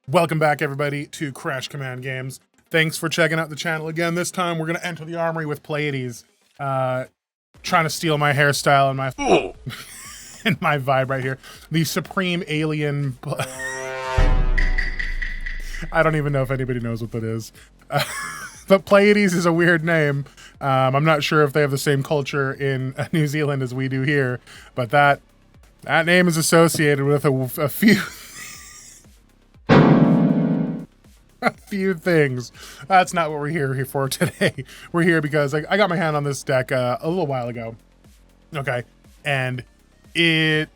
Welcome back, everybody, to Crash Command Games. Thanks for checking out the channel again. This time, we're going to enter the armory with Pleiades. Trying to steal my hairstyle and my and my vibe right here. The supreme alien... I don't even know if anybody knows what that is. But Pleiades is a weird name. I'm not sure if they have the same culture in New Zealand as we do here, but that name is associated with a few... a few things. That's not what we're here for today. We're here because I got my hand on this deck a little while ago. Okay. And I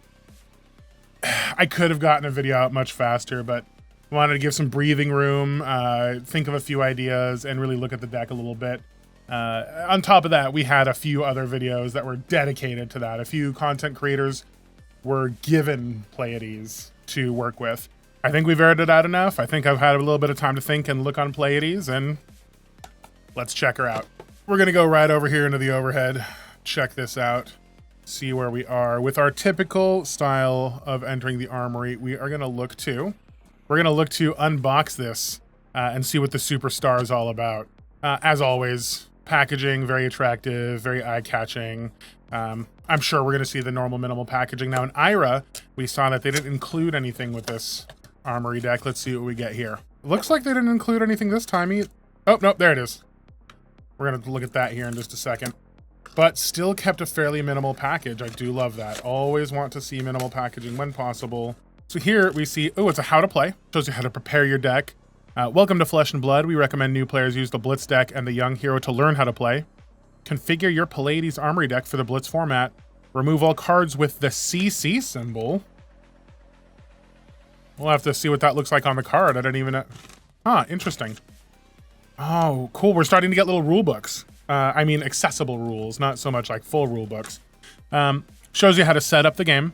could have gotten a video out much faster, but wanted to give some breathing room, think of a few ideas, and really look at the deck a little bit. On top of that, we had a few other videos that were dedicated to that. A few content creators were given Pleiades to work with. I think we've aired it out enough. I think I've had a little bit of time to think and look on Pleiades, and let's check her out. We're gonna go right over here into the overhead, check this out, see where we are. With our typical style of entering the armory, we're gonna look to unbox this and see what the superstar is all about. As always, packaging, very attractive, very eye-catching. I'm sure we're gonna see the normal minimal packaging. Now in Ira, we saw that they didn't include anything with this armory deck. Let's see what we get here. Looks like they didn't include anything this time. Oh, no, there it is. We're going to look at that here in just a second. But still kept a fairly minimal package. I do love that. Always want to see minimal packaging when possible. So here we see, oh, it's a how to play. Shows you how to prepare your deck. Welcome to Flesh and Blood. We recommend new players use the Blitz deck and the Young Hero to learn how to play. Configure your Pleiades armory deck for the Blitz format. Remove all cards with the CC symbol. We'll have to see what that looks like on the card. I don't even know. Ah, interesting. Oh, cool. We're starting to get little rule books. I mean, accessible rules, not so much like full rule books. Shows you how to set up the game,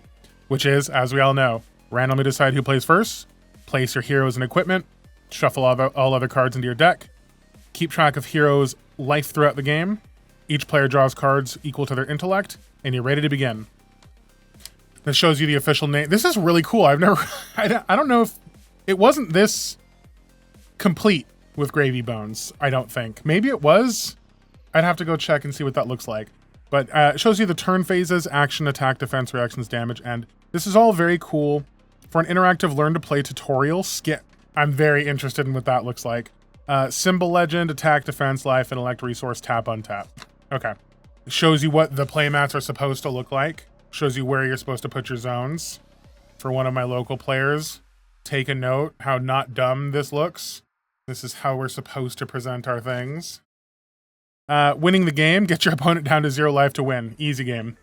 which is, as we all know, randomly decide who plays first, place your heroes and equipment, shuffle all other cards into your deck, keep track of heroes' life throughout the game. Each player draws cards equal to their intellect, and you're ready to begin. This shows you the official name. This is really cool. I don't know if it wasn't this complete with Gravy Bones. I don't think. Maybe it was. I'd have to go check and see what that looks like. But it shows you the turn phases, action, attack, defense, reactions, damage, and this is all very cool for an interactive learn to play tutorial skit. I'm very interested in what that looks like. Symbol legend, attack, defense, life, intellect, resource, tap, untap. Okay. It shows you what the playmats are supposed to look like. Shows you where you're supposed to put your zones. For one of my local players, take a note how not dumb this looks. This is how we're supposed to present our things. Winning the game, get your opponent down to 0 life to win. Easy game.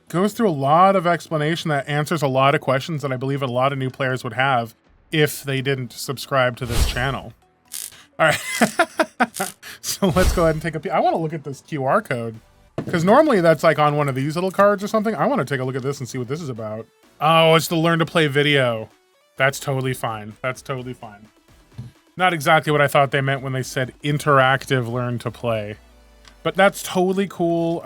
Goes through a lot of explanation that answers a lot of questions that I believe a lot of new players would have if they didn't subscribe to this channel. All right. So let's go ahead and take a peek. I want to look at this QR code. Because normally that's like on one of these little cards or something. I want to take a look at this and see what this is about. Oh, it's the learn to play video. That's totally fine. That's totally fine. Not exactly what I thought they meant when they said interactive learn to play. But that's totally cool.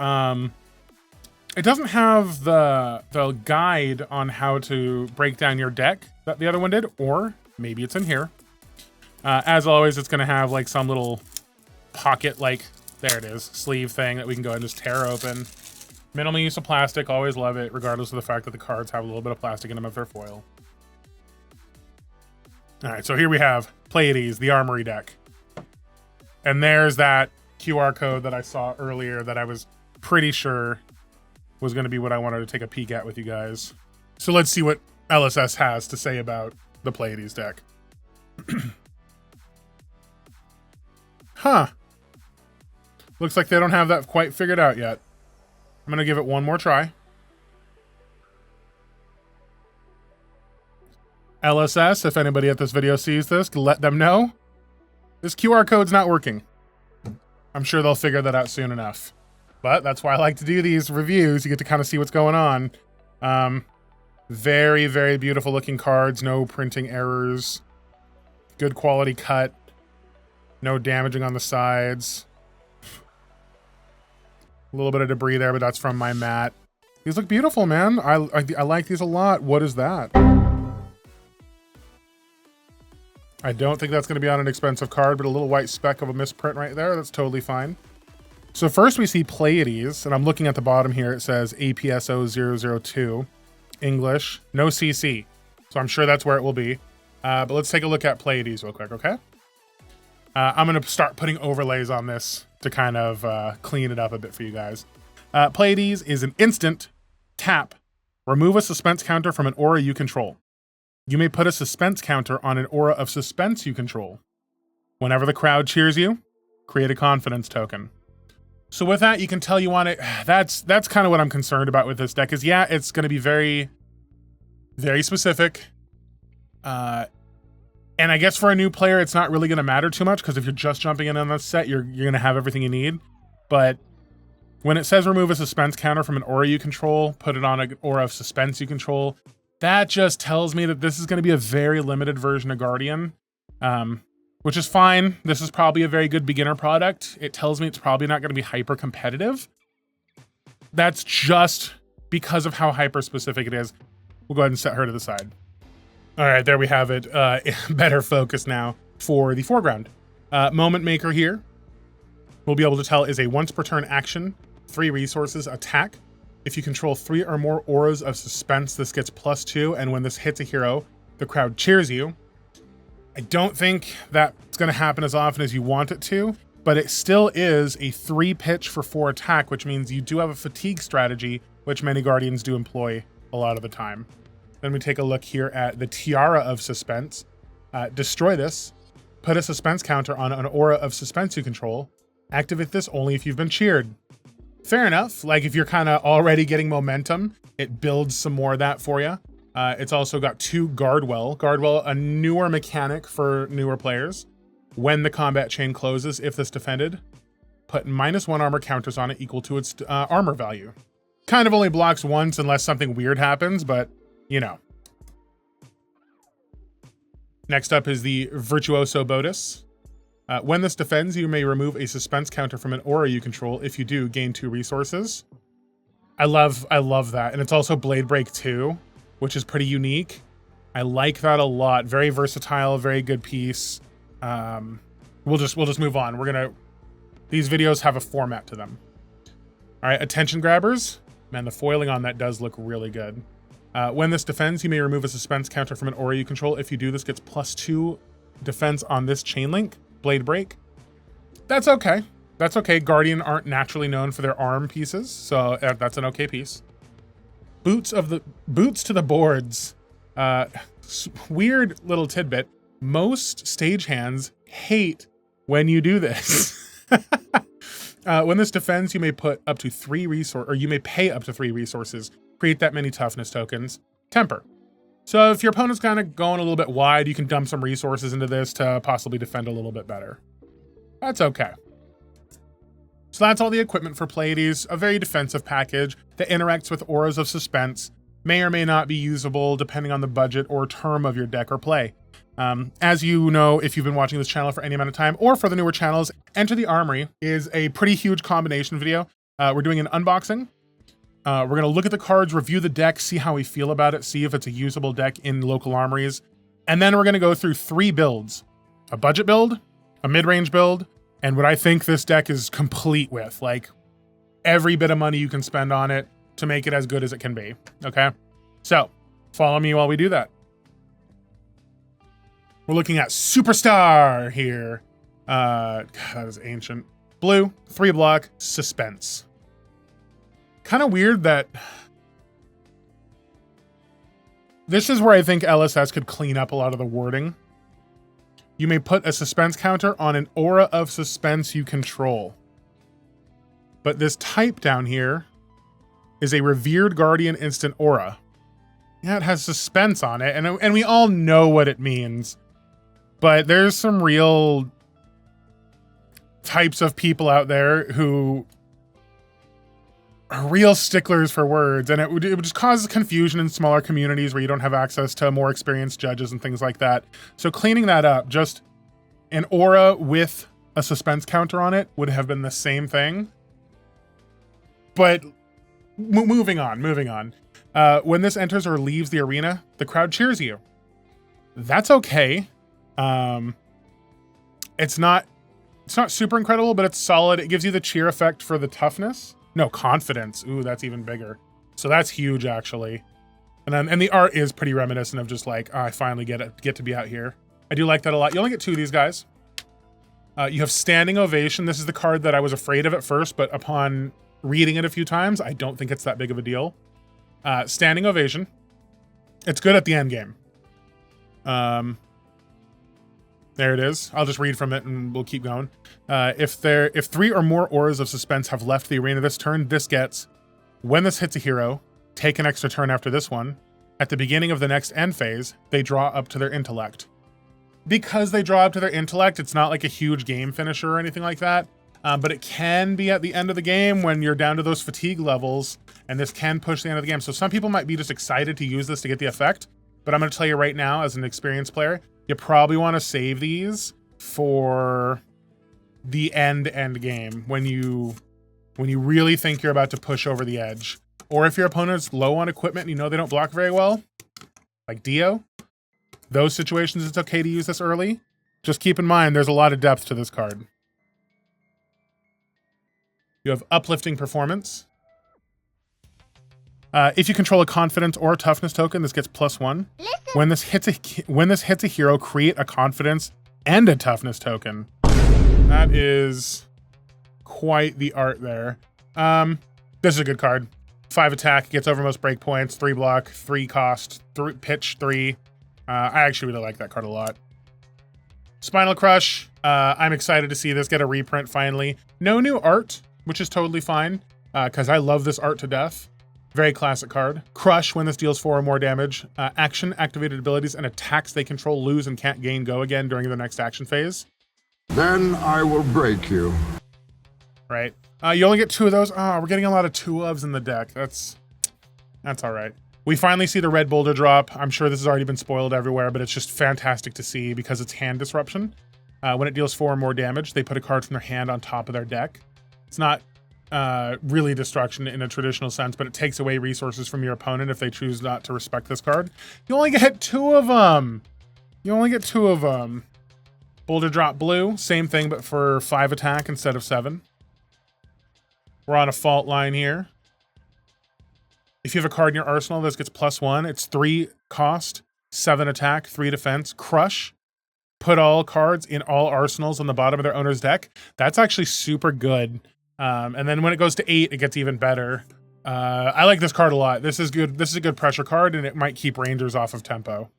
It doesn't have the guide on how to break down your deck that the other one did, or maybe it's in here. As always, it's going to have like some little pocket, like, there it is, sleeve thing that we can go ahead and just tear open. Minimal use of plastic, always love it, regardless of the fact that the cards have a little bit of plastic in them if they're foil. All right, so here we have Pleiades, the armory deck. And there's that QR code that I saw earlier that I was pretty sure was going to be what I wanted to take a peek at with you guys. So let's see what LSS has to say about the Pleiades deck. Huh. Looks like they don't have that quite figured out yet. I'm going to give it one more try. LSS, if anybody at this video sees this, let them know. This QR code's not working. I'm sure they'll figure that out soon enough. But that's why I like to do these reviews. You get to kind of see what's going on. Very, very beautiful looking cards. No printing errors. Good quality cut. No damaging on the sides. A little bit of debris there, but that's from my mat. These look beautiful, man. I like these a lot. What is that? I don't think that's going to be on an expensive card, but a little white speck of a misprint right there. That's totally fine. So first we see Pleiades, and I'm looking at the bottom here. It says APSO002, English, no CC. So I'm sure that's where it will be. But let's take a look at Pleiades real quick, okay? I'm going to start putting overlays on this to kind of clean it up a bit for you guys. Pleiades is an instant tap. Remove a suspense counter from an aura you control. You may put a suspense counter on an aura of suspense you control. Whenever the crowd cheers you, create a confidence token. So with that, you can tell you want it. That's kind of what I'm concerned about with this deck is, yeah, it's going to be very, very specific. And I guess for a new player, it's not really going to matter too much because if you're just jumping in on this set, you're going to have everything you need. But when it says remove a suspense counter from an aura you control, put it on an aura of suspense you control, that just tells me that this is going to be a very limited version of Guardian, which is fine. This is probably a very good beginner product. It tells me it's probably not going to be hyper competitive. That's just because of how hyper specific it is. We'll go ahead and set her to the side. All right, there we have it. Better focus now for the foreground. Moment Maker here, we'll be able to tell is a once per turn action, 3 resources, attack. If you control 3 or more auras of suspense, this gets +2, and when this hits a hero, the crowd cheers you. I don't think that's going to happen as often as you want it to, but it still is a 3 pitch for 4 attack, which means you do have a fatigue strategy, which many Guardians do employ a lot of the time. Then we take a look here at the Tiara of Suspense. Destroy this, put a suspense counter on an aura of suspense you control, activate this only if you've been cheered. Fair enough. Like if you're kind of already getting momentum, it builds some more of that for you. It's also got 2 Guardwell. Guardwell, a newer mechanic for newer players. When the combat chain closes, if this defended, put -1 armor counters on it equal to its armor value. Kind of only blocks once unless something weird happens, but you know. Next up is the Virtuoso Bodis. When this defends, you may remove a suspense counter from an aura you control. If you do, gain 2 resources. I love that. And it's also Blade Break 2, which is pretty unique. I like that a lot. Very versatile, very good piece. We'll just move on. These videos have a format to them. All right, Attention Grabbers. Man, the foiling on that does look really good. When this defends, you may remove a suspense counter from an aura you control. If you do, this gets +2 defense on this chain link. Blade Break. That's okay. That's okay. Guardian aren't naturally known for their arm pieces, so that's an okay piece. Boots to the boards. Weird little tidbit. Most stagehands hate when you do this. When this defends, you may put up to 3 resources, or you may pay up to 3 resources. Create that many toughness tokens. Temper. So if your opponent's kind of going a little bit wide, you can dump some resources into this to possibly defend a little bit better. That's okay. So that's all the equipment for Pleiades, a very defensive package that interacts with auras of suspense, may or may not be usable depending on the budget or term of your deck or play. As you know, if you've been watching this channel for any amount of time, or for the newer channels, Enter the Armory is a pretty huge combination video. We're doing an unboxing. We're going to look at the cards, review the deck, see how we feel about it, see if it's a usable deck in local armories. And then we're going to go through 3 builds. A budget build, a mid-range build, and what I think this deck is complete with. Like, every bit of money you can spend on it to make it as good as it can be. Okay? So, follow me while we do that. We're looking at Superstar here. God, that is ancient. Blue, 3 block, Suspense. Kind of weird that this is where I think LSS could clean up a lot of the wording. You may put a suspense counter on an aura of suspense you control. But this type down here is a revered guardian instant aura. Yeah, it has suspense on it, and we all know what it means. But there's some real types of people out there who are real sticklers for words, and it would just cause confusion in smaller communities where you don't have access to more experienced judges and things like that. So cleaning that up, just an aura with a suspense counter on it would have been the same thing. But moving on. When this enters or leaves the arena, the crowd cheers you. That's okay. It's not super incredible, but it's solid. It gives you the cheer effect for the toughness. No, confidence. Ooh, that's even bigger. So that's huge, actually. And the art is pretty reminiscent of just like, oh, I finally get to be out here. I do like that a lot. You only get 2 of these guys. You have Standing Ovation. This is the card that I was afraid of at first, but upon reading it a few times, I don't think it's that big of a deal. Standing Ovation. It's good at the end game. There it is. I'll just read from it and we'll keep going. If 3 or more auras of suspense have left the arena this turn, this gets, when this hits a hero, take an extra turn after this one. At the beginning of the next end phase, they draw up to their intellect. Because they draw up to their intellect, it's not like a huge game finisher or anything like that. But it can be at the end of the game when you're down to those fatigue levels, and this can push the end of the game. So some people might be just excited to use this to get the effect. But I'm going to tell you right now, as an experienced player, you probably want to save these for the end game when you really think you're about to push over the edge. Or if your opponent's low on equipment and you know they don't block very well, like Dio, those situations it's okay to use this early. Just keep in mind there's a lot of depth to this card. You have Uplifting Performance. If you control a confidence or a toughness token, this gets +1. When this hits a hero, create a confidence and a toughness token. That is quite the art there. This is a good card. 5 attack, gets over most breakpoints, 3 block, 3 cost, pitch 3. I actually really like that card a lot. Spinal Crush. I'm excited to see this get a reprint finally. No new art, which is totally fine, because I love this art to death. Very classic card. Crush, when this deals 4 or more damage. Action, activated abilities, and attacks they control lose and can't gain go again during the next action phase. Then I will break you. Right. You only get 2 of those. Oh, we're getting a lot of 2-ofs in the deck. That's all right. We finally see the red boulder drop. I'm sure this has already been spoiled everywhere, but it's just fantastic to see because it's hand disruption. When it deals 4 or more damage, they put a card from their hand on top of their deck. It's not really destruction in a traditional sense, but it takes away resources from your opponent if they choose not to respect this card. You only get 2 of them. You only get 2 of them. Boulder drop blue, same thing, but for 5 attack instead of 7. We're on a fault line here. If you have a card in your arsenal, this gets +1. It's 3 cost, 7 attack, 3 defense. Crush. Put all cards in all arsenals on the bottom of their owner's deck. That's actually super good. And then when it goes to 8, it gets even better. I like this card a lot. This is good. This is a good pressure card, and it might keep Rangers off of tempo.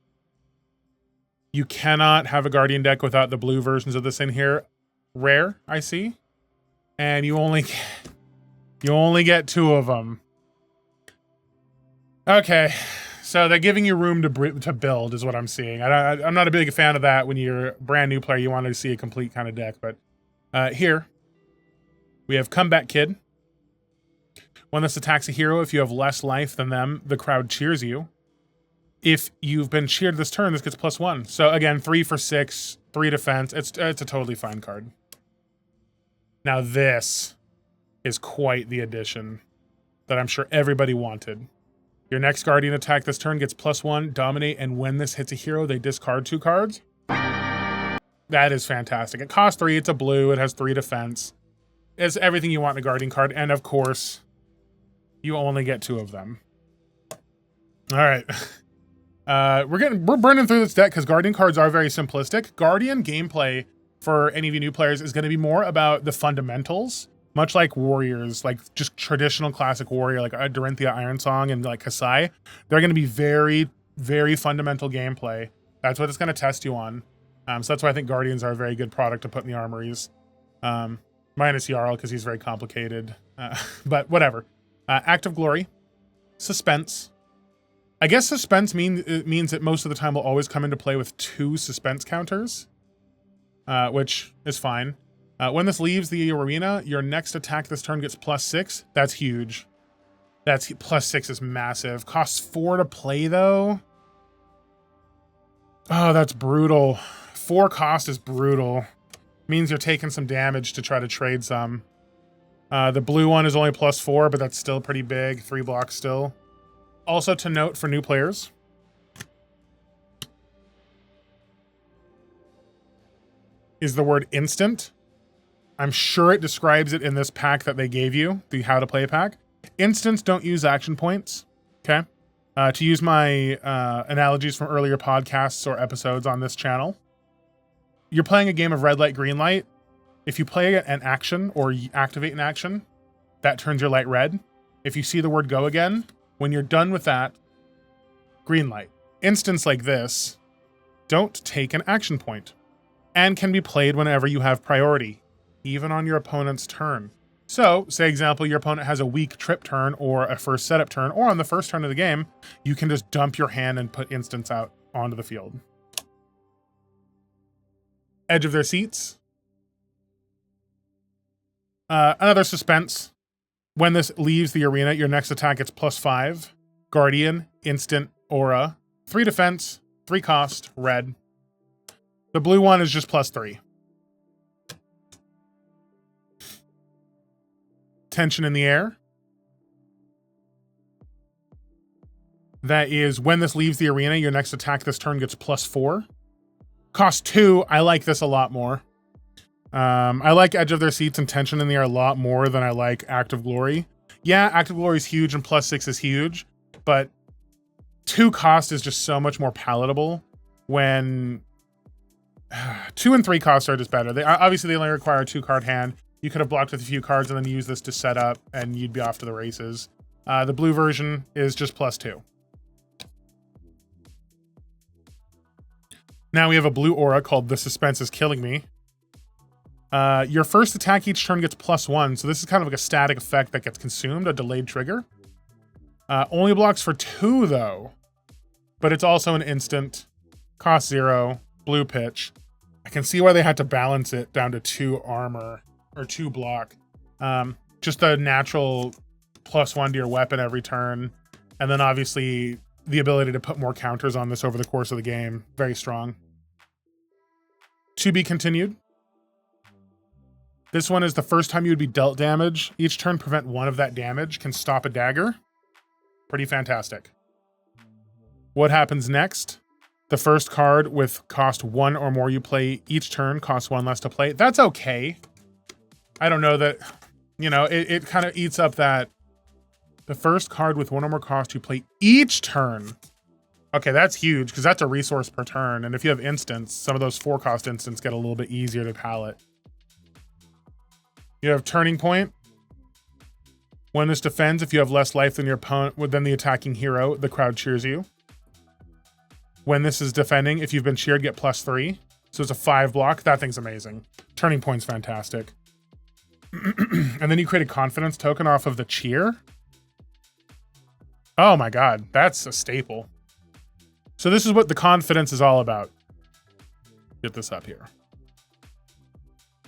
You cannot have a Guardian deck without the blue versions of this in here. Rare, I see. And you only get 2 of them. Okay, so they're giving you room to build is what I'm seeing. I'm not a big fan of that when you're a brand new player. You want to see a complete kind of deck. But here, we have Comeback Kid. When this attacks a hero, if you have less life than them, the crowd cheers you. If you've been cheered this turn, this gets +1. So again, 3 for 6, 3 defense. It's a totally fine card. Now this is quite the addition that I'm sure everybody wanted. Your next Guardian attack this turn gets +1, dominate, and when this hits a hero, they discard 2 cards. That is fantastic. It costs 3, it's a blue, it has 3 defense. It's everything you want in a Guardian card, and of course, you only get 2 of them. All right. We're burning through this deck because Guardian cards are very simplistic. Guardian gameplay for any of you new players is going to be more about the fundamentals, much like Warriors, like just traditional classic Warrior, like Dorinthia Ironsong and like Kasai. They're going to be very, very fundamental gameplay. That's what it's going to test you on. So that's why I think Guardians are a very good product to put in the armories. Minus Jarl, because he's very complicated. But whatever. Act of Glory. Suspense. I guess suspense means that most of the time will always come into play with 2 suspense counters, which is fine. When this leaves the arena, your next attack this turn gets +6. That's huge. That's +6 is massive. Costs 4 to play though. Oh, that's brutal. 4 cost is brutal. Means you're taking some damage to try to trade some. The blue one is only +4, but that's still pretty big. 3 blocks still. Also to note for new players, is the word instant. I'm sure it describes it in this pack that they gave you, the how to play pack. Instants don't use action points, okay? To use my analogies from earlier podcasts or episodes on this channel, you're playing a game of red light, green light. If you play an action or you activate an action, that turns your light red. If you see the word go again, when you're done with that, green light. Instants like this don't take an action point and can be played whenever you have priority, even on your opponent's turn. So, say example, your opponent has a weak trip turn or a first setup turn, or on the first turn of the game, you can just dump your hand and put instants out onto the field. Edge of their seats. Another suspense. When this leaves the arena, your next attack gets +5. Guardian, instant, aura. 3 defense, 3 cost, red. The blue one is just +3. Tension in the air. That is when this leaves the arena, your next attack this turn gets +4. Cost 2, I like this a lot more. I like Edge of Their Seats and Tension in the Air a lot more than I like Act of Glory. Yeah, Act of Glory is huge and +6 is huge, but 2 cost is just so much more palatable when 2 and 3 costs are just better. Obviously, they only require a 2-card hand. You could have blocked with a few cards and then use this to set up, and you'd be off to the races. The blue version is just +2. Now we have a blue aura called The Suspense is Killing Me. Your first attack each turn gets +1, so this is kind of like a static effect that gets consumed, a delayed trigger. Only blocks for 2, though. But it's also an instant, cost 0, blue pitch. I can see why they had to balance it down to 2 armor, or 2 block. Just a natural +1 to your weapon every turn. And then obviously the ability to put more counters on this over the course of the game. Very strong. To be continued. This one is the first time you would be dealt damage. Each turn, prevent 1 of that damage. Can stop a dagger. Pretty fantastic. What happens next? The first card with cost 1 or more you play each turn costs 1 less to play. That's okay. I don't know that, you know, it kind of eats up that the first card with 1 or more cost you play each turn. Okay, that's huge because that's a resource per turn. And if you have instants, some of those 4 cost instants get a little bit easier to palette. You have Turning Point. When this defends, if you have less life than your opponent, than the attacking hero, the crowd cheers you. When this is defending, if you've been cheered, get +3. So it's a 5 block. That thing's amazing. Turning Point's fantastic. And then you create a confidence token off of the cheer. Oh my god, that's a staple. So this is what the confidence is all about. Get this up here.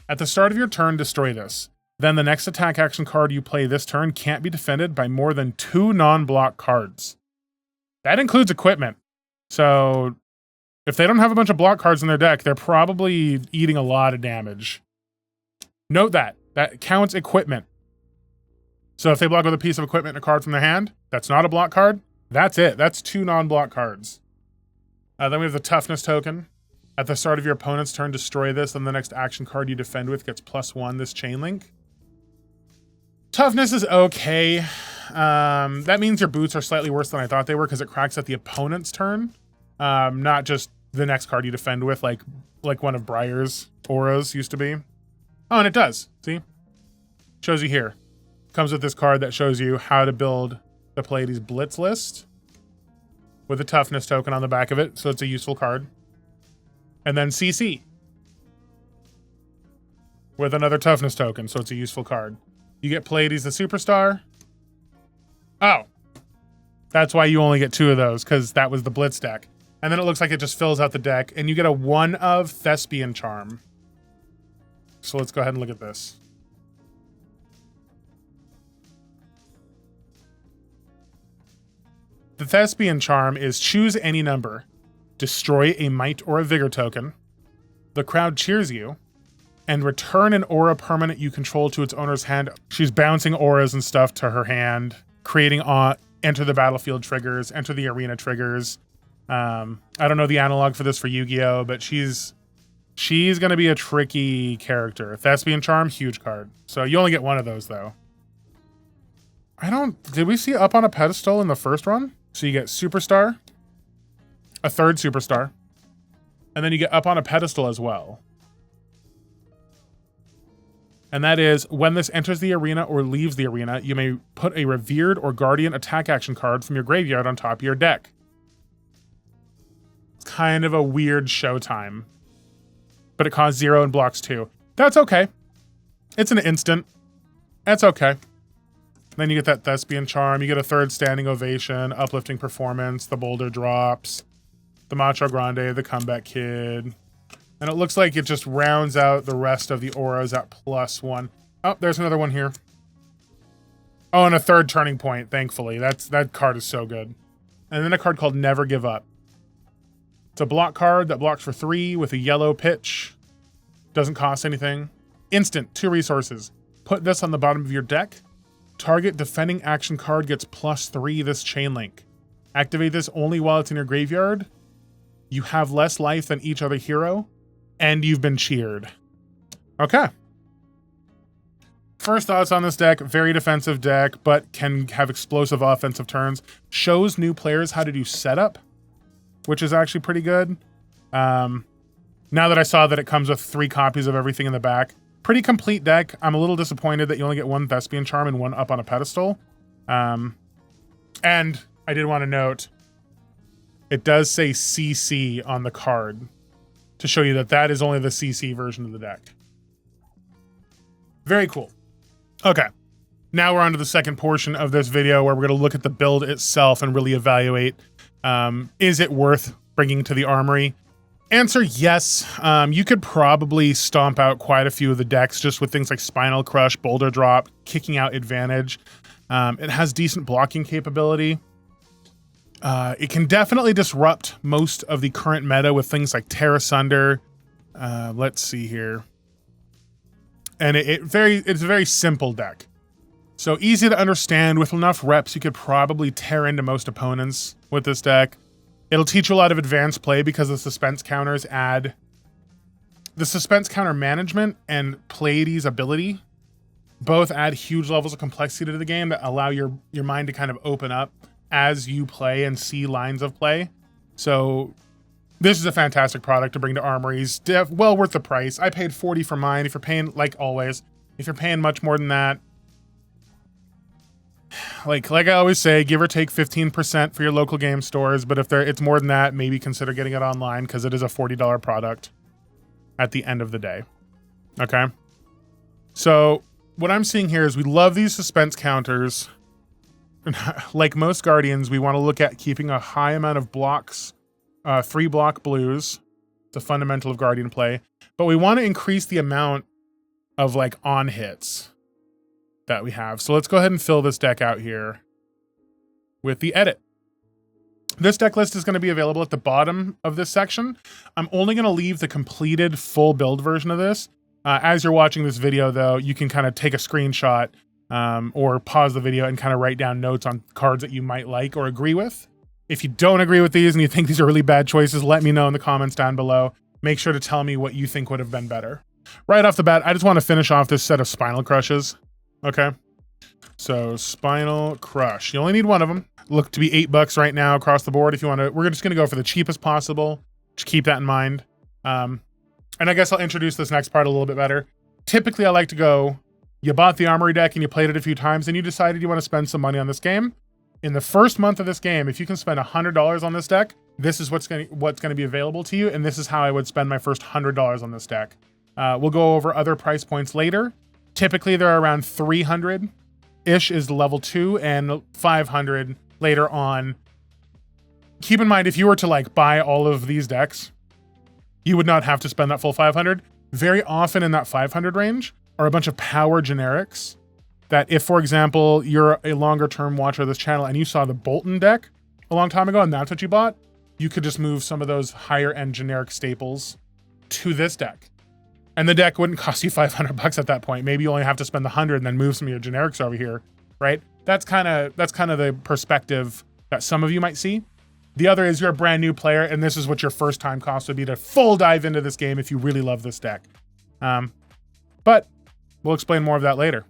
At the start of your turn, destroy this. Then the next attack action card you play this turn can't be defended by more than 2 non-block cards. That includes equipment. So if they don't have a bunch of block cards in their deck, they're probably eating a lot of damage. Note that. That counts equipment. So if they block with a piece of equipment and a card from their hand, that's not a block card. That's it. That's 2 non-block cards. Then we have the Toughness token. At the start of your opponent's turn, destroy this, and the next action card you defend with gets +1, this chain link. Toughness is okay. That means your boots are slightly worse than I thought they were because it cracks at the opponent's turn. Not just the next card you defend with, like one of Briar's auras used to be. Oh, and it does. See? Shows you here. Comes with this card that shows you how to build the Pleiades Blitz list with a Toughness token on the back of it, so it's a useful card. And then CC with another Toughness token, so it's a useful card. You get Pleiades the Superstar. Oh, that's why you only get 2 of those, because that was the Blitz deck. And then it looks like it just fills out the deck, and you get a 1 of Thespian Charm. So let's go ahead and look at this. The Thespian Charm is choose any number. Destroy a Might or a Vigor token. The crowd cheers you. And return an aura permanent you control to its owner's hand. She's bouncing auras and stuff to her hand. Creating enter the battlefield triggers. Enter the arena triggers. I don't know the analog for this for Yu-Gi-Oh! But she's She's going to be a tricky character. Thespian Charm, huge card. So you only get one of those, though. Did we see Up on a Pedestal in the first run? So you get Superstar, a third Superstar, and then you get Up on a Pedestal as well. And that is, when this enters the arena or leaves the arena, you may put a Revered or Guardian attack action card from your graveyard on top of your deck. It's kind of a weird showtime. But it costs 0 and blocks 2. That's okay. It's an instant. That's okay. Then you get that Thespian Charm. You get a third Standing Ovation, Uplifting Performance, the Boulder Drops, the Macho Grande, the Comeback Kid. And it looks like it just rounds out the rest of the auras at +1. Oh, there's another one here. Oh, and a third Turning Point, thankfully. That card is so good. And then a card called Never Give Up. It's a block card that blocks for 3 with a yellow pitch. Doesn't cost anything. Instant, 2 resources. Put this on the bottom of your deck. Target defending action card gets +3 this chain link. Activate this only while it's in your graveyard. You have less life than each other hero, and you've been cheered. Okay. First thoughts on this deck, very defensive deck, but can have explosive offensive turns. Shows new players how to do setup, which is actually pretty good. Now that I saw that it comes with 3 copies of everything in the back, pretty complete deck. I'm a little disappointed that you only get 1 Thespian Charm and 1 Up on a Pedestal. And I did want to note, it does say CC on the card to show you that that is only the CC version of the deck. Very cool. Okay, now we're on to the second portion of this video where we're going to look at the build itself and really evaluate, is it worth bringing to the armory? Answer, yes. You could probably stomp out quite a few of the decks just with things like Spinal Crush, Boulder Drop, Kicking Out Advantage. It has decent blocking capability. It can definitely disrupt most of the current meta with things like Tear Asunder. Let's see here. And it's a very simple deck. So easy to understand. With enough reps, you could probably tear into most opponents with this deck. It'll teach you a lot of advanced play because the suspense counters add... The suspense counter management and Pleiades ability both add huge levels of complexity to the game that allow your mind to kind of open up as you play and see lines of play. So this is a fantastic product to bring to armories. Well worth the price. I paid $40 for mine. If you're paying, like always, if you're paying much more than that, like I always say, give or take 15% for your local game stores. But if it's more than that, maybe consider getting it online because it is a $40 product at the end of the day. Okay. So what I'm seeing here is we love these suspense counters. Like most Guardians, we want to look at keeping a high amount of blocks, 3 block blues. It's a fundamental of Guardian play, but we want to increase the amount of like on hits that we have. So let's go ahead and fill this deck out here with the edit. This deck list is going to be available at the bottom of this section. I'm only going to leave the completed full build version of this. As you're watching this video, though, you can kind of take a screenshot or pause the video and kind of write down notes on cards that you might like or agree with. If you don't agree with these and you think these are really bad choices, let me know in the comments down below. Make sure to tell me what you think would have been better. Right off the bat, I just want to finish off this set of Spinal Crushes. Okay, so Spinal Crush. You only need 1 of them. Look to be $8 right now across the board. If you want to, we're just going to go for the cheapest possible. Just keep that in mind. And I guess I'll introduce this next part a little bit better. Typically, I like to go, you bought the Armory deck and you played it a few times and you decided you want to spend some money on this game. In the first month of this game, if you can spend $100 on this deck, this is what's going to be available to you. And this is how I would spend my first $100 on this deck. We'll go over other price points later. Typically, they're around 300-ish is level 2 and 500 later on. Keep in mind, if you were to like buy all of these decks, you would not have to spend that full 500. Very often in that 500 range are a bunch of power generics that if, for example, you're a longer term watcher of this channel and you saw the Bolton deck a long time ago and that's what you bought, you could just move some of those higher end generic staples to this deck. And the deck wouldn't cost you $500 at that point. Maybe you only have to spend the 100 and then move some of your generics over here, right? That's kind of the perspective that some of you might see. The other is you're a brand new player, and this is what your first time cost would be to full dive into this game if you really love this deck. But we'll explain more of that later.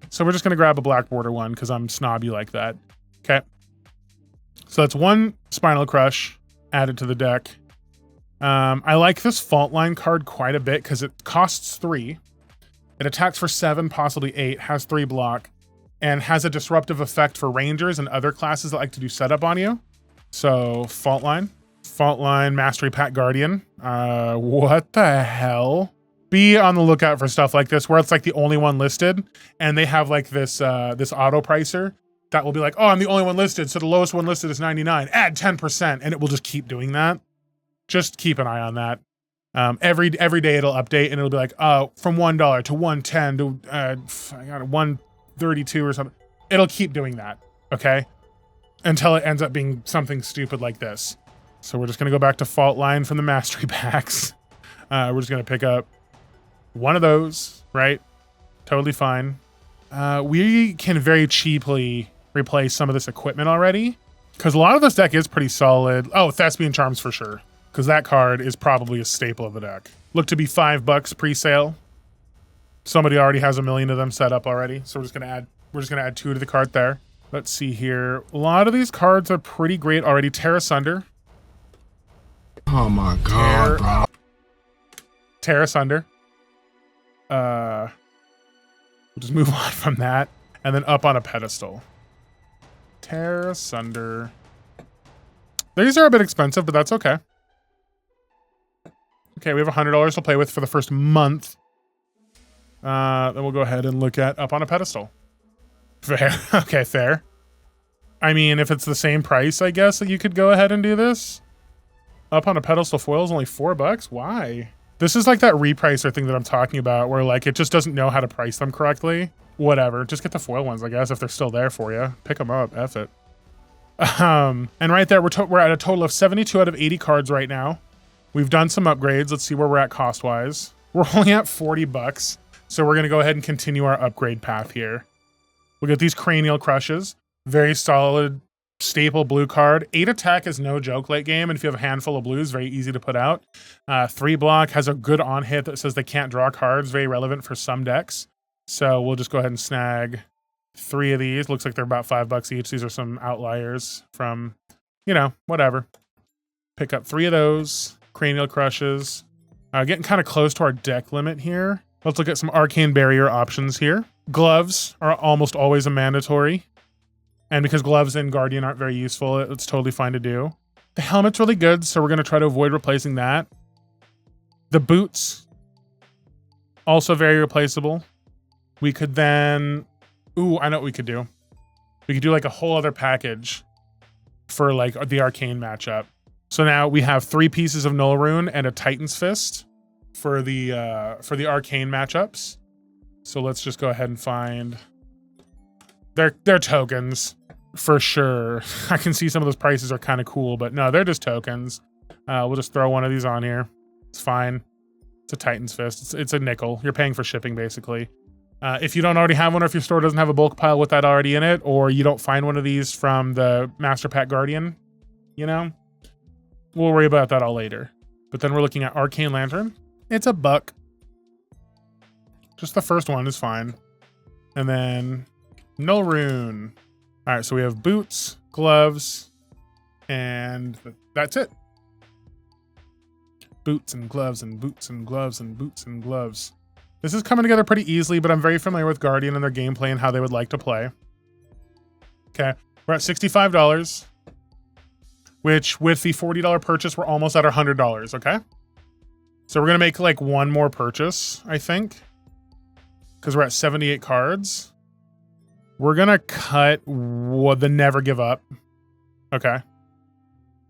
So we're just going to grab a black border one because I'm snobby like that. Okay. So that's one Spinal Crush added to the deck. I like this Fault Line card quite a bit because it costs 3. It attacks for 7, possibly 8, has 3 block, and has a disruptive effect for Rangers and other classes that like to do setup on you. So Fault Line, Mastery Pack Guardian. What the hell? Be on the lookout for stuff like this where it's like the only one listed, and they have like this this auto pricer that will be like, oh, I'm the only one listed, so the lowest one listed is 99. Add 10%, and it will just keep doing that. Just keep an eye on that. Every day it'll update, and it'll be like, from $1 to 110 to I got 132 or something. It'll keep doing that, okay? Until it ends up being something stupid like this. So we're just gonna go back to Fault Line from the Mastery Packs. We're just gonna pick up one of those, right? Totally fine. We can very cheaply replace some of this equipment already, because a lot of this deck is pretty solid. Oh, Thespian Charms for sure, because that card is probably a staple of the deck. Look to be $5 pre-sale. Somebody already has 1 million of them set up already, so we're just gonna add 2 to the cart there. Let's see here. A lot of these cards are pretty great already. Tear Asunder. Oh my god, bro. Tear Asunder. We'll just move on from that, and then up on a pedestal. Tear Asunder. These are a bit expensive, but that's okay. Okay, we have $100 to play with for the first month. Then we'll go ahead and look at up on a pedestal. Fair. Okay, fair. I mean, if it's the same price, I guess that you could go ahead and do this. Up on a pedestal foil is only $4. Why? This is like that repricer thing that I'm talking about, where like it just doesn't know how to price them correctly. Whatever, just get the foil ones, I guess, if they're still there for you. Pick them up, F it. And right there, we're at a total of 72 out of 80 cards right now. We've done some upgrades. Let's see where we're at cost-wise. We're only at $40, so we're gonna go ahead and continue our upgrade path here. We'll get these Cranial Crushes. Very solid, staple blue card. 8 attack is no joke late game, and if you have a handful of blues, very easy to put out. 3 block, has a good on hit that says they can't draw cards. Very relevant for some decks. So we'll just go ahead and snag 3 of these. Looks like they're about $5 each. These are some outliers from, you know, whatever. Pick up 3 of those. Cranial Crushes. Getting kind of close to our deck limit here. Let's look at some Arcane Barrier options here. Gloves are almost always a mandatory. And because gloves and Guardian aren't very useful, it's totally fine to do. The helmet's really good, so we're going to try to avoid replacing that. The boots, also very replaceable. We could then... Ooh, I know what we could do. We could do like a whole other package for like the Arcane matchup. So now we have 3 pieces of Null Rune and a Titan's Fist for the Arcane matchups. So let's just go ahead and find... They're tokens, for sure. I can see some of those prices are kind of cool, but no, they're just tokens. We'll just throw one of these on here. It's fine. It's a Titan's Fist. It's a nickel. You're paying for shipping, basically. If you don't already have one, or if your store doesn't have a bulk pile with that already in it, or you don't find one of these from the Master Pack Guardian, you know, we'll worry about that all later. But then we're looking at Arcane Lantern. It's $1. Just the first one is fine. And then Null Rune. All right, so we have boots, gloves, and that's it. Boots and gloves and boots and gloves and boots and gloves. This is coming together pretty easily, but I'm very familiar with Guardian and their gameplay and how they would like to play. Okay, we're at $65, which with the $40 purchase, we're almost at our $100, okay? So we're gonna make like one more purchase, I think, because we're at 78 cards. We're gonna cut the Never Give Up. Okay.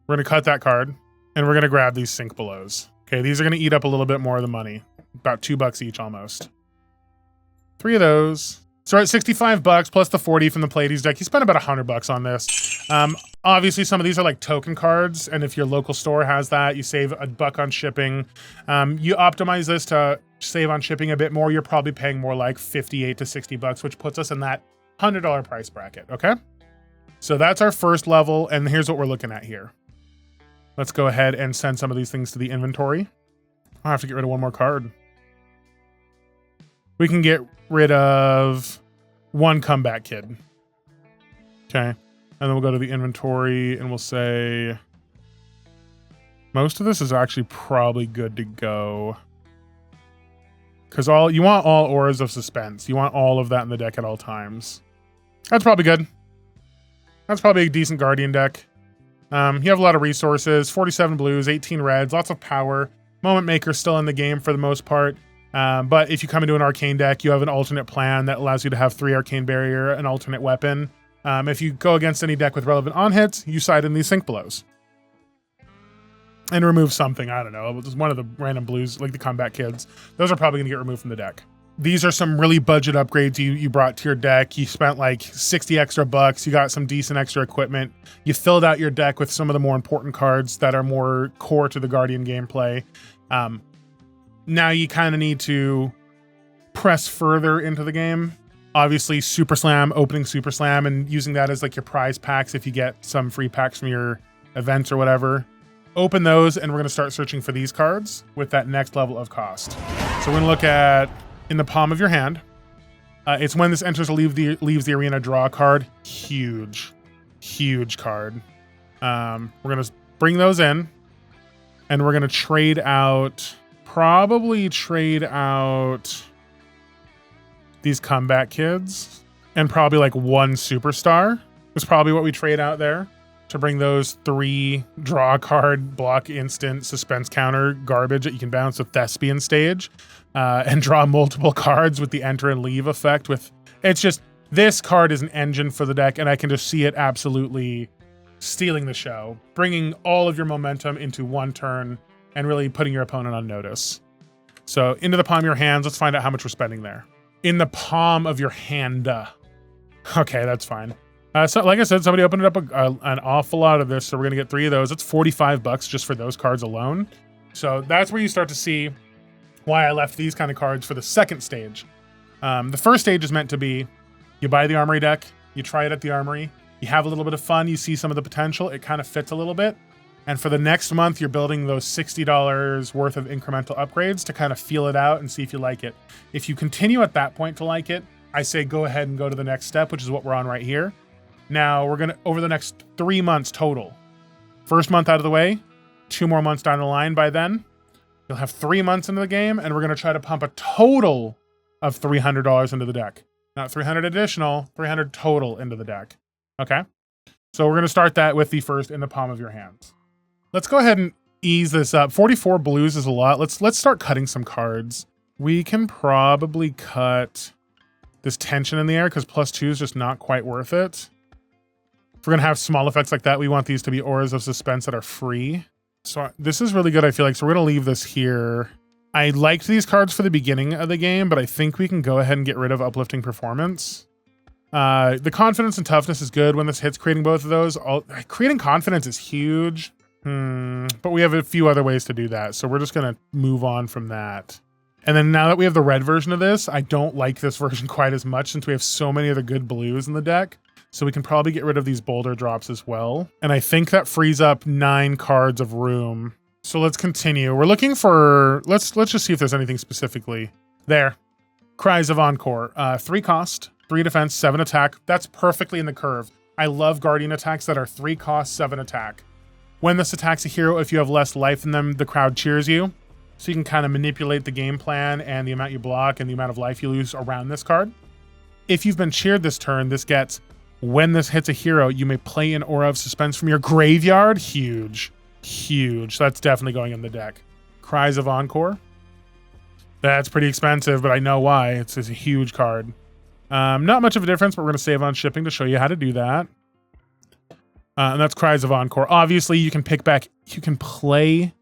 We're gonna cut that card, and we're gonna grab these Sink Belows. Okay, these are gonna eat up a little bit more of the money. About $2 each almost. 3 of those. So we're at $65 plus the 40 from the Pleiades deck. You spent about $100 on this. Obviously, some of these are like token cards, and if your local store has that, you save $1 on shipping. You optimize this to save on shipping a bit more. You're probably paying more like $58 to $60, which puts us in that $100 price bracket, okay? So that's our first level, and here's what we're looking at here. Let's go ahead and send some of these things to the inventory. I'll have to get rid of one more card. We can get rid of one comeback kid. Okay. And then we'll go to the inventory and we'll say most of this is actually probably good to go. Because you want all auras of suspense. You want all of that in the deck at all times. That's probably good. That's probably a decent Guardian deck. You have a lot of resources, 47 blues, 18 reds, lots of power. Moment Maker's still in the game for the most part. But if you come into an Arcane deck, you have an alternate plan that allows you to have 3 Arcane Barrier, an alternate weapon. If you go against any deck with relevant on-hits, you side in these Sync Blows. And remove something, I don't know, just one of the random blues, like the Combat Kids. Those are probably going to get removed from the deck. These are some really budget upgrades you brought to your deck. You spent like 60 extra bucks. You got some decent extra equipment. You filled out your deck with some of the more important cards that are more core to the Guardian gameplay. Now you kind of need to press further into the game. Obviously, Super Slam, opening Super Slam, and using that as like your prize packs if you get some free packs from your events or whatever. Open those, and we're going to start searching for these cards with that next level of cost. So we're going to look at in the palm of your hand. It's when this enters or leaves the arena, draw a card. Huge card. We're going to bring those in, and we're going to probably trade out these Combat Kids and probably like one Superstar is probably what we trade out there to bring those 3 draw card, block instant, suspense counter garbage that you can bounce with Thespian stage and draw multiple cards with the enter and leave effect. It's just, this card is an engine for the deck, and I can just see it absolutely stealing the show, bringing all of your momentum into one turn and really putting your opponent on notice. So into the palm of your hands, let's find out how much we're spending there. In the palm of your hand. Okay, that's fine. So like I said, somebody opened up an awful lot of this, so we're gonna get 3 of those. It's 45 bucks just for those cards alone. So that's where you start to see why I left these kind of cards for the second stage. The first stage is meant to be, you buy the Armory deck, you try it at the Armory, you have a little bit of fun, you see some of the potential, it kind of fits a little bit. And for the next month, you're building those $60 worth of incremental upgrades to kind of feel it out and see if you like it. If you continue at that point to like it, I say go ahead and go to the next step, which is what we're on right here. Now, we're going to, over the next 3 months total, first month out of the way, 2 more months down the line by then, you'll have 3 months into the game, and we're going to try to pump a total of $300 into the deck. Not 300 additional, 300 total into the deck. Okay? So we're going to start that with the first in the palm of your hands. Let's go ahead and ease this up. 44 blues is a lot. Let's start cutting some cards. We can probably cut this tension in the air because +2 is just not quite worth it. If we're going to have small effects like that, we want these to be auras of suspense that are free. So this is really good, I feel like. So we're going to leave this here. I liked these cards for the beginning of the game, but I think we can go ahead and get rid of uplifting performance. The confidence and toughness is good when this hits, creating both of those. Creating confidence is huge. But we have a few other ways to do that. So we're just going to move on from that. And then now that we have the red version of this, I don't like this version quite as much since we have so many of the good blues in the deck. So we can probably get rid of these boulder drops as well. And I think that frees up 9 cards of room. So let's continue. We're looking for, let's just see if there's anything specifically. There. Cries of Encore. 3 cost, 3 defense, 7 attack. That's perfectly in the curve. I love Guardian attacks that are 3 cost, 7 attack. When this attacks a hero, if you have less life than them, the crowd cheers you. So you can kind of manipulate the game plan and the amount you block and the amount of life you lose around this card. If you've been cheered this turn, this gets, when this hits a hero, you may play an Aura of Suspense from your graveyard. Huge. Huge. So that's definitely going in the deck. Cries of Encore. That's pretty expensive, but I know why. It's a huge card. Not much of a difference, but we're going to save on shipping to show you how to do that. And that's Cries of Encore. Obviously, you can play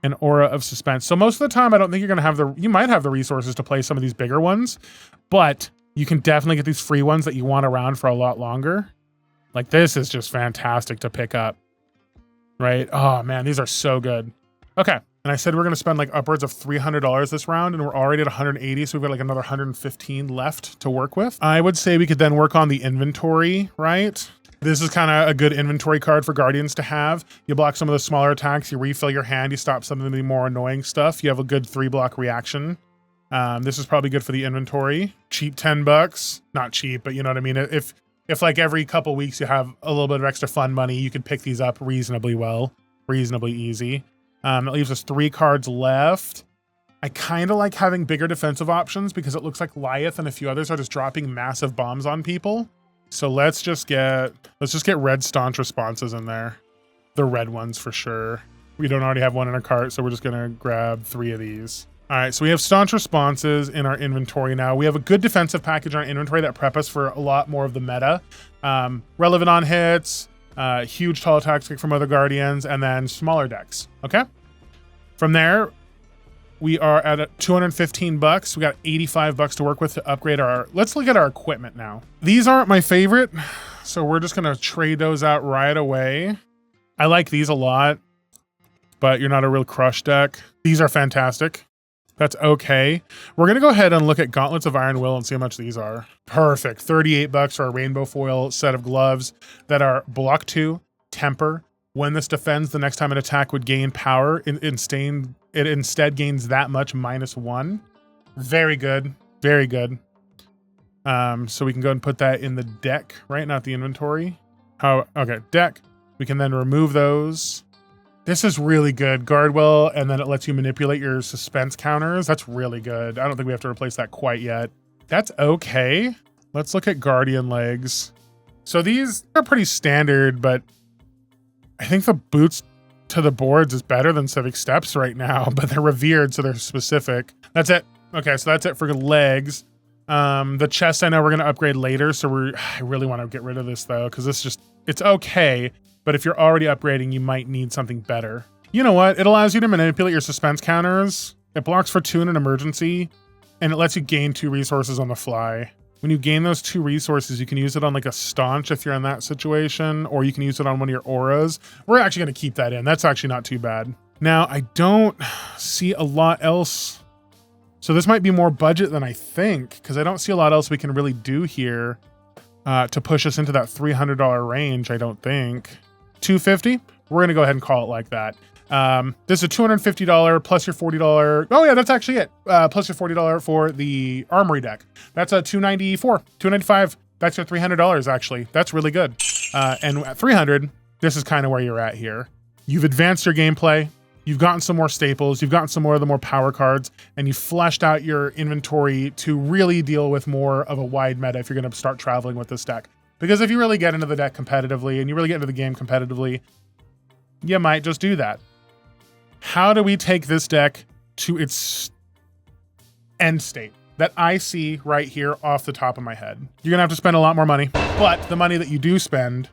an Aura of Suspense. So most of the time, I don't think you're going to have you might have the resources to play some of these bigger ones, but you can definitely get these free ones that you want around for a lot longer. Like this is just fantastic to pick up, right? Oh man, these are so good. Okay. And I said we're going to spend like upwards of $300 this round, and we're already at 180. So we've got like another 115 left to work with. I would say we could then work on the inventory, right? This is kind of a good inventory card for Guardians to have. You block some of the smaller attacks, you refill your hand, you stop some of the more annoying stuff. You have a good 3-block reaction. This is probably good for the inventory. Cheap $10. Not cheap, but you know what I mean? If like every couple weeks you have a little bit of extra fun money, you could pick these up reasonably well, reasonably easy. That leaves us 3 cards left. I kind of like having bigger defensive options because it looks like Lyeth and a few others are just dropping massive bombs on people. So let's just get red staunch responses in there. The red ones for sure. We don't already have one in our cart, so we're just gonna grab 3 of these. All right, so we have staunch responses in our inventory now. We have a good defensive package in our inventory that prep us for a lot more of the meta. Relevant on hits, huge tall attacks from other Guardians, and then smaller decks, okay? From there, we are at $215. We got $85 to work with to upgrade our, let's look at our equipment now. These aren't my favorite, so we're just gonna trade those out right away. I like these a lot, but you're not a real crush deck. These are fantastic. That's okay. We're gonna go ahead and look at Gauntlets of Iron Will and see how much these are. Perfect, $38 for a rainbow foil set of gloves that are block 2, temper. When this defends, the next time an attack would gain power, it instead gains that much -1. Very good, very good. So we can go and put that in the deck, right? Not the inventory. Oh, okay, deck. We can then remove those. This is really good. Guardwell, and then it lets you manipulate your suspense counters. That's really good. I don't think we have to replace that quite yet. That's okay. Let's look at Guardian legs. So these are pretty standard, but I think the boots to the boards is better than Civic Steps right now, but they're revered, so they're specific. That's it. Okay, so that's it for legs. The chest I know we're gonna upgrade later, so I really want to get rid of this though, because this just, it's okay, but if you're already upgrading, you might need something better. You know what? It allows you to manipulate your suspense counters. It blocks for 2 in an emergency, and it lets you gain 2 resources on the fly. When you gain those 2 resources, you can use it on like a staunch if you're in that situation, or you can use it on one of your auras. We're actually going to keep that in. That's actually not too bad. Now, I don't see a lot else. So this might be more budget than I think, because I don't see a lot else we can really do here to push us into that $300 range, I don't think. $250? We're going to go ahead and call it like that. This is a $250 plus your $40. Oh yeah, that's actually it. Plus your $40 for the armory deck. That's a $294, $295. That's your $300 actually. That's really good. And at $300, this is kind of where you're at here. You've advanced your gameplay. You've gotten some more staples. You've gotten some more of the more power cards, and you've fleshed out your inventory to really deal with more of a wide meta if you're going to start traveling with this deck. Because if you really get into the deck competitively and you really get into the game competitively, you might just do that. How do we take this deck to its end state that I see right here off the top of my head? You're gonna have to spend a lot more money, but the money that you do spend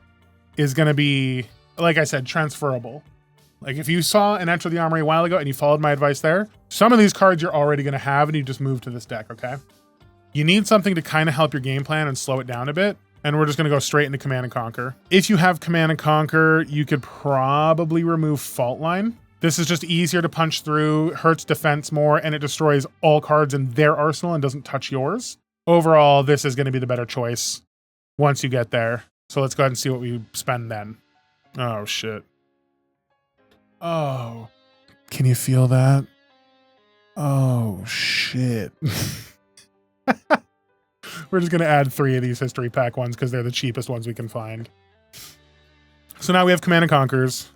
is gonna be, like I said, transferable. Like if you saw an Enter the Armory a while ago and you followed my advice there, some of these cards you're already gonna have and you just move to this deck, okay? You need something to kind of help your game plan and slow it down a bit. And we're just gonna go straight into Command and Conquer. If you have Command and Conquer, you could probably remove Fault Line. This is just easier to punch through, hurts defense more, and it destroys all cards in their arsenal and doesn't touch yours. Overall, this is gonna be the better choice once you get there. So let's go ahead and see what we spend then. Oh shit. Oh, can you feel that? Oh shit. We're just gonna add 3 of these history pack ones because they're the cheapest ones we can find. So now we have Command and Conquers.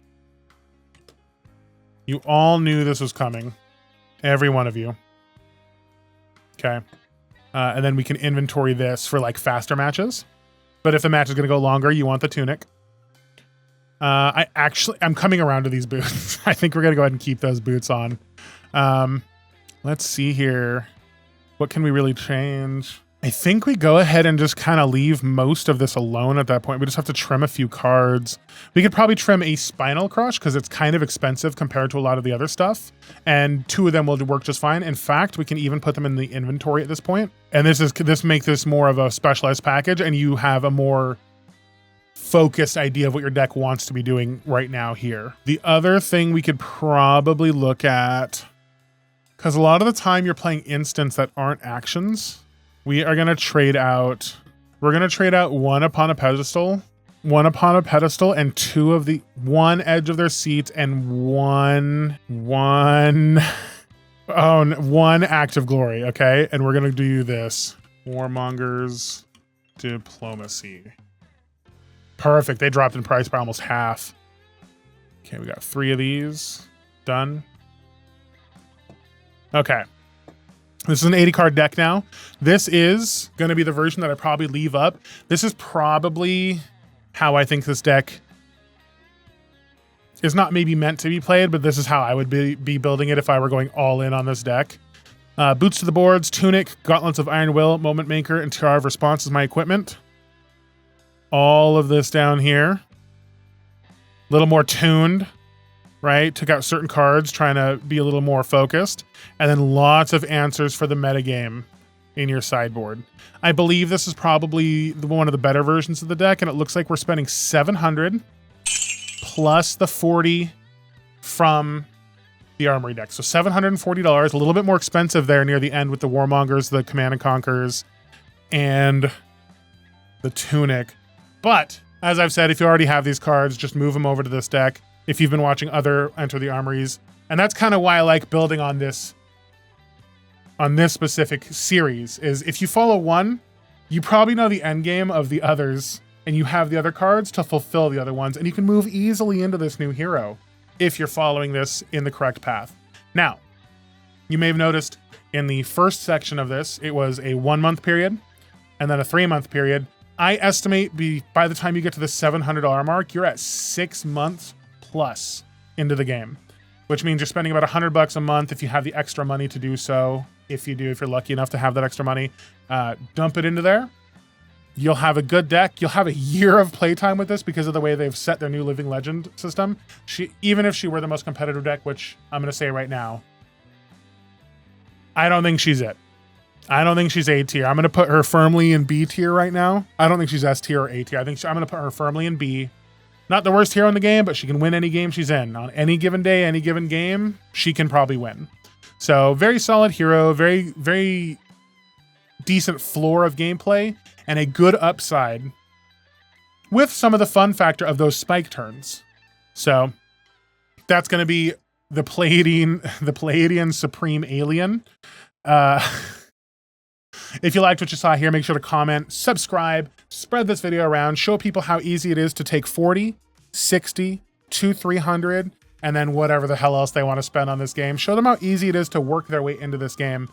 You all knew this was coming. Every one of you. Okay. And then we can inventory this for like faster matches. But if the match is gonna go longer, you want the tunic. I'm coming around to these boots. I think we're gonna go ahead and keep those boots on. Let's see here. What can we really change? I think we go ahead and just kind of leave most of this alone at that point. We just have to trim a few cards. We could probably trim a Spinal Crush because it's kind of expensive compared to a lot of the other stuff. And 2 of them will work just fine. In fact, we can even put them in the inventory at this point. And this makes this more of a specialized package, and you have a more focused idea of what your deck wants to be doing right now here. The other thing we could probably look at, because a lot of the time you're playing instants that aren't actions, we are going to trade out. We're going to trade out 1 Upon a Pedestal one upon a pedestal, and one edge of their seats, and one act of glory. Okay, and we're gonna do this. Warmongers diplomacy. Perfect. They dropped in price by almost half. Okay, we got 3 of these done. Okay. This is an 80 card deck now. This is going to be the version that I probably leave up. This is probably how I think this deck is not maybe meant to be played, but this is how I would be building it if I were going all in on this deck. Boots to the boards, Tunic, Gauntlets of Iron Will, Moment Maker, and Tiara of Response is my equipment. All of this down here. A little more tuned, right? Took out certain cards, trying to be a little more focused. And then lots of answers for the metagame in your sideboard. I believe this is probably one of the better versions of the deck, and it looks like we're spending $700 plus the $40 from the Armory deck. So $740, a little bit more expensive there near the end with the Warmongers, the Command and Conquers, and the Tunic. But, as I've said, if you already have these cards, just move them over to this deck if you've been watching other Enter the Armories. And that's kind of why I like building on this specific series, is if you follow one, you probably know the end game of the others, and you have the other cards to fulfill the other ones, and you can move easily into this new hero if you're following this in the correct path. Now, you may have noticed in the first section of this, it was a 1 month period and then a 3 month period. I estimate by the time you get to the $700 mark, you're at 6 months plus into the game, which means you're spending about $100 a month if you have the extra money to do so. If you're lucky enough to have that extra money, dump it into there. You'll have a good deck. You'll have a year of playtime with this because of the way they've set their new Living Legend system. Even if she were the most competitive deck, which I'm going to say right now, I don't think she's it. I don't think she's A tier. I'm going to put her firmly in B tier right now. I don't think she's S tier or A tier. I'm going to put her firmly in B. Not the worst hero in the game, but she can win any game she's in. On any given day, any given game, she can probably win. So very solid hero, very, very decent floor of gameplay, and a good upside with some of the fun factor of those spike turns. So that's going to be the Pleiadian Supreme Alien. If you liked what you saw here, make sure to comment, subscribe, spread this video around, show people how easy it is to take 40, 60 to 300, and then whatever the hell else they want to spend on this game. Show them how easy it is to work their way into this game.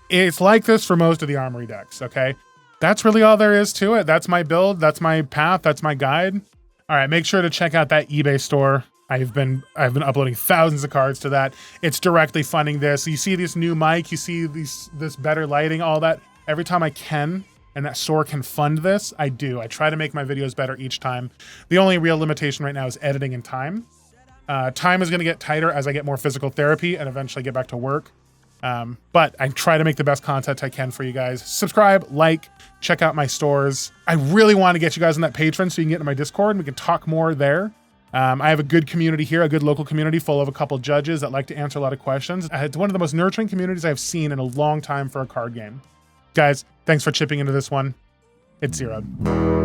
It's like this for most of the Armory decks, okay? That's really all there is to it. That's my build, that's my path, that's my guide. All right, make sure to check out that eBay store. I've been uploading thousands of cards to that. It's directly funding this. You see this new mic, you see this better lighting, all that. Every time I can, and that store can fund this, I do. I try to make my videos better each time. The only real limitation right now is editing and time. Time is going to get tighter as I get more physical therapy and eventually get back to work. But I try to make the best content I can for you guys. Subscribe, like, check out my stores. I really want to get you guys on that Patreon so you can get into my Discord and we can talk more there. I have a good community here, a good local community full of a couple judges that like to answer a lot of questions. It's one of the most nurturing communities I've seen in a long time for a card game. Guys, thanks for chipping into this one. It's Zeroed.